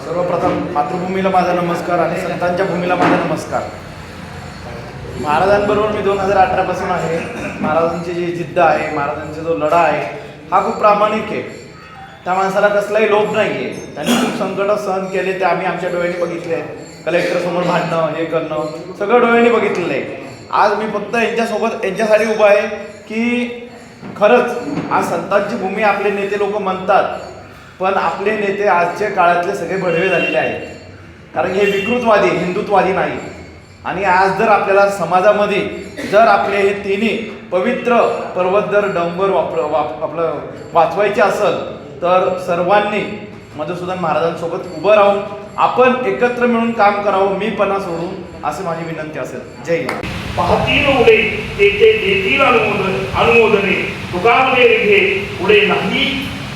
सर्वप्रथम मातृभूमीला माझा नमस्कार आणि संतांच्या भूमीला माझा नमस्कार. महाराजांबरोबर मी 2018 पासून आहे. महाराजांची जी जिद्द आहे, महाराजांचा जो लढा आहे हा खूप प्रामाणिक आहे. त्या माणसाला कसलाही लोभ नाही आहे. त्यांनी खूप संकट सहन केले, ते आम्ही आमच्या डोळ्यांनी बघितले. कलेक्टरसमोर भांडणं, हे करणं सगळं डोळ्यांनी बघितलेलं आहे. आज मी फक्त यांच्यासाठी उभा आहे की खरंच आज संतांची भूमी आपले नेते लोक म्हणतात, पण आपले नेते आजच्या काळातले सगळे भडवे झालेले आहेत. कारण हे विकृतवादी, हिंदुत्ववादी नाही. आणि आज जर आपल्याला समाजामध्ये जर आपले हे तिन्ही पवित्र पर्वत जर डोंगर आपलं वाचवायचे असेल तर सर्वांनी मधुसूदन महाराजांसोबत उभं राहून आपण एकत्र मिळून काम करावं, मीपणा सोडून, असे माझी विनंती असेल. जय हिंद. पाहतील उडे तेथे देतील अनुमोदने, तुकावले रिघे पुढे नाही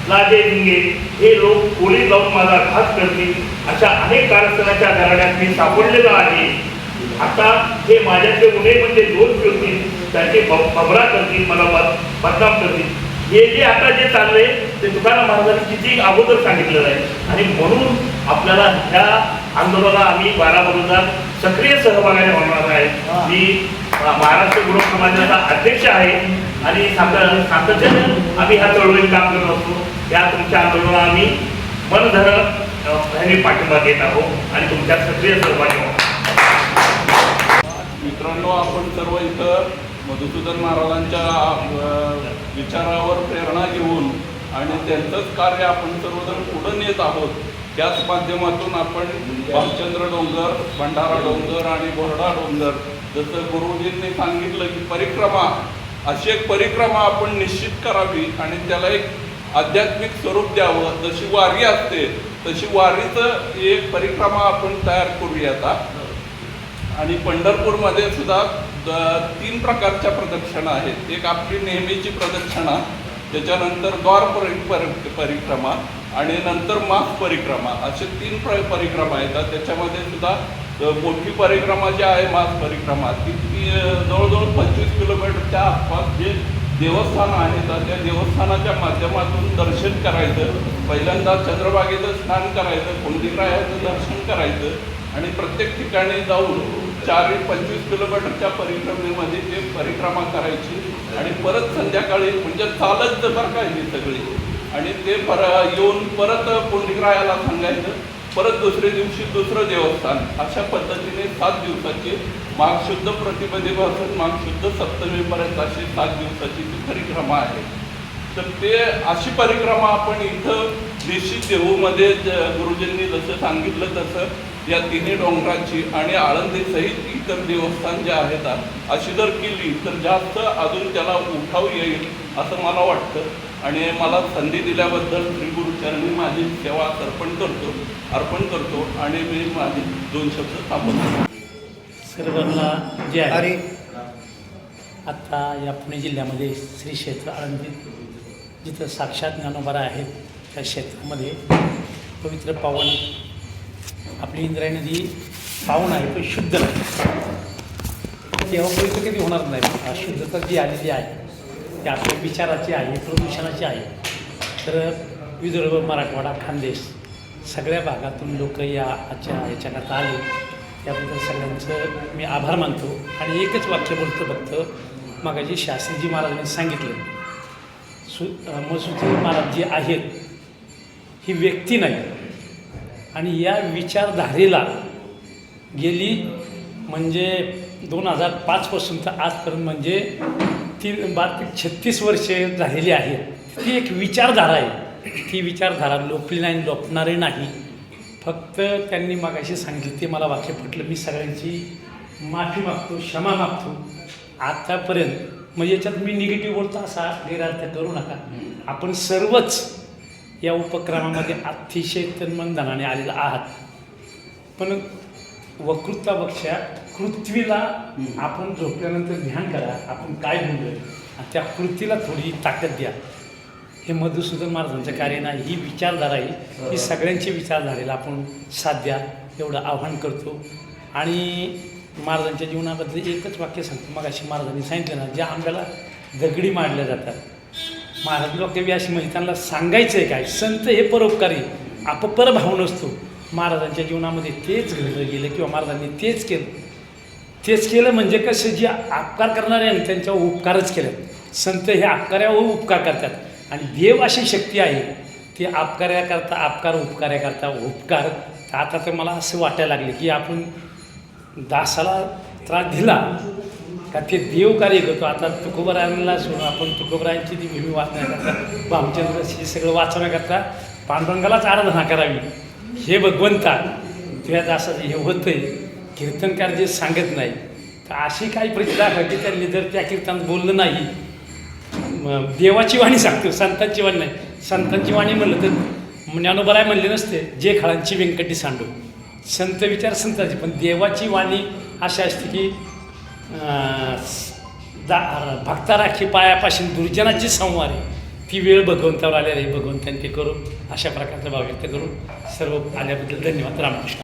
लाजे भिंगे, हे लोक पोलीस लावून माझा घात करतील, अशा अनेक कारस्थानाच्या घराण्यात मी सापडलेलो आहे. आता हे माझ्यातले गुन्हे म्हणजे दोष ठेवतील, त्याचे बबरा करतील, मला बदनाम करतील. हे जे आता जे चाललंय ते तुकाराम महाराजांनी किती अगोदर सांगितलेलं आहे. आणि म्हणून आपल्याला ह्या आंदोलनाला आम्ही 12 बरोबर सक्रिय सहभागाने होणार आहे. मी महाराष्ट्र गुरु समाजाचा अध्यक्ष आहे आणि सातत्याने आम्ही ह्या चळवळीत काम करत असतो. या तुमच्या आंदोलनाला आम्ही मनधरण पाठिंबा देत आहोत आणि तुमच्या सक्रिय सहभागी आहोत. मित्रांनो, आपण सर्व इथं मधुसूदन महाराजांच्या विचारावर प्रेरणा घेऊन आणि त्यांचंच कार्य आपण सर्वजण पुढे नेत आहोत. त्याच माध्यमातून आपण भालचंद्र डोंगर, भंडारा डोंगर आणि बोर्डा डोंगर, जसं गुरुजींनी सांगितलं की परिक्रमा, अशी एक परिक्रमा आपण निश्चित करावी आणि त्याला एक आध्यात्मिक स्वरूप द्यावं. जशी वारी असते तशी वारीचं एक परिक्रमा आपण तयार करूया. आणि पंढरपूरमध्ये सुद्धा 3 प्रकारच्या प्रदक्षिणा आहेत. एक आपली नेहमीची प्रदक्षिणा, त्याच्यानंतर द्वार परिक्रमा आणि नंतर मास परिक्रमा, असे 3 परिक्रमा येतात. त्याच्यामध्ये सुद्धा मोठी परिक्रमा जी आहे मास परिक्रमा, ती जवळजवळ 25 किलोमीटरच्या आसपास जे देवस्थान आहेत त्या देवस्थानाच्या माध्यमातून दर्शन करायचं. पहिल्यांदा चंद्रभागेचं स्नान करायचं, कुंडलिकायाचं दर्शन करायचं आणि प्रत्येक ठिकाणी जाऊन 25 किलोमीटरच्या परिक्रमेमध्ये ते परिक्रमा करायची आणि परत संध्याकाळी म्हणजे चालत बरं काय ही सगळी, आणि ते येऊन परत कुंडलिकायाला सांगायचं, परत दुसऱ्या दिवशी दुसरं देवस्थान. अशा पद्धतीने 7 दिवसाची, माघशुद्ध प्रतिपदेपासून माघशुद्ध सप्तमीपर्यंत अशी 7 दिवसाची ती परिक्रमा आहे. तर ते अशी परिक्रमा आपण इथं निश्चित देहूमध्ये गुरुजींनी जसं सांगितलं तसं या तिन्ही डोंगराची आणि आळंदीसहित इतर देवस्थान जे आहेत अशी जर केली तर जास्त अजून त्याला उठाव येईल असं मला वाटतं. आणि मला संधी दिल्याबद्दल श्री गुरुचरणी माझी सेवा अर्पण करतो आणि मी माझे 2 शब्द थांबवतो. सर्वांना जे आहे, आत्ता या पुणे जिल्ह्यामध्ये श्री क्षेत्र आळंदी, जिथं साक्षात ज्ञानोबा आहेत, त्या क्षेत्रामध्ये पवित्र पावन आपली इंद्रायणी नदी पावन आहे, पण शुद्ध नाही. तेव्हा पवित्र कधी होणार नाही. अशुद्धता जी आलेली आहे ती आपल्या विचाराची आहे, प्रदूषणाची आहे. तर विदर्भ, मराठवाडा, खानदेश सगळ्या भागातून लोक आजच्या याच्याकरता आले. त्याबद्दल सगळ्यांचं मी आभार मानतो. आणि एकच वाक्य बोलतो फक्त, मगाशी शास्त्रीजी महाराजांनी सांगितलं, मधुसूदन महाराज जे आहेत ही व्यक्ती नाही. आणि या विचारधारेला गेली म्हणजे 2005 तर आजपर्यंत म्हणजे 36 वर्षे झालेली आहेत. ती एक विचारधारा आहे. ती विचारधारा लोकली नाही, लोपणारी नाही. फक्त त्यांनी मगाशी सांगितलं ते मला वाक्य पटलं. मी सगळ्यांची माफी मागतो, क्षमा मागतो. आतापर्यंत म्हणजे याच्यात मी निगेटिव्ह बोलतो असा गैरअर्थ करू नका. आपण सर्वच या उपक्रमामध्ये अतिशय तन्मनधनाने आलेला आहात. पण वक्तृत्वापेक्षा कृतीला आपण झोपल्यानंतर ध्यान करा, आपण काय बोललो आणि त्या कृतीला थोडी ताकद द्या. हे मधुसूदन महाराजांचं कार्य नाही, ही विचारधारा आहे. ही सगळ्यांची विचारधारेला आपण साथ द्या एवढं आव्हान करतो. आणि महाराजांच्या जीवनाबद्दल एकच वाक्य सांगतो. मग अशी महाराजांनी सांगितलं ना, ज्या आंब्याला दगडी मारल्या जातात, महाराज लोक अशी म्हणजे त्यांना सांगायचं आहे काय, संत हे परोपकारी, परभाव नसतो. महाराजांच्या जीवनामध्ये तेच घडलं गेलं किंवा महाराजांनी तेच केलं म्हणजे कसं जे अपकार करणारे आहे त्यांच्यावर उपकारच केलेत. संत हे अपकार्यावर उपकार करतात आणि देव अशी शक्ती आहे ती अपकार्याकरता अपकार उपकार्याकरता उपकार. आता तर मला असं वाटायला लागले की आपण दासाला त्रास दिला का ते देव कार्य करतो. आता तुकोबरायांना सोडून आपण तुकोबरायांची ती भूमी वाचण्याकरता भामचंद्रशी सगळं वाचवण्याकरता पांडुरंगालाच आराधना करावी. हे भगवंता तुझ्या दासाचं हे होतं आहे कीर्तनकार जे सांगत नाही तर अशी काही परिस्थिती घडली त्यांनी जर त्या कीर्तनात बोललं नाही. देवाची वाणी सांगतो संतांची वाणी नाही. संतांची वाणी म्हणलं तर ज्ञानोबराय म्हणले नसते जे खळांची व्यंकटी सांडू. संत विचार संतांची पण देवाची वाणी अशी असते की भक्ता राखी पायापासून दुर्जनाची संवारी ती वेळ भगवंतावर आलेली आहे. भगवंतांनी ते करून अशा प्रकारचा भाव व्यक्त करून सर्व आल्याबद्दल धन्यवाद. रामकृष्ण.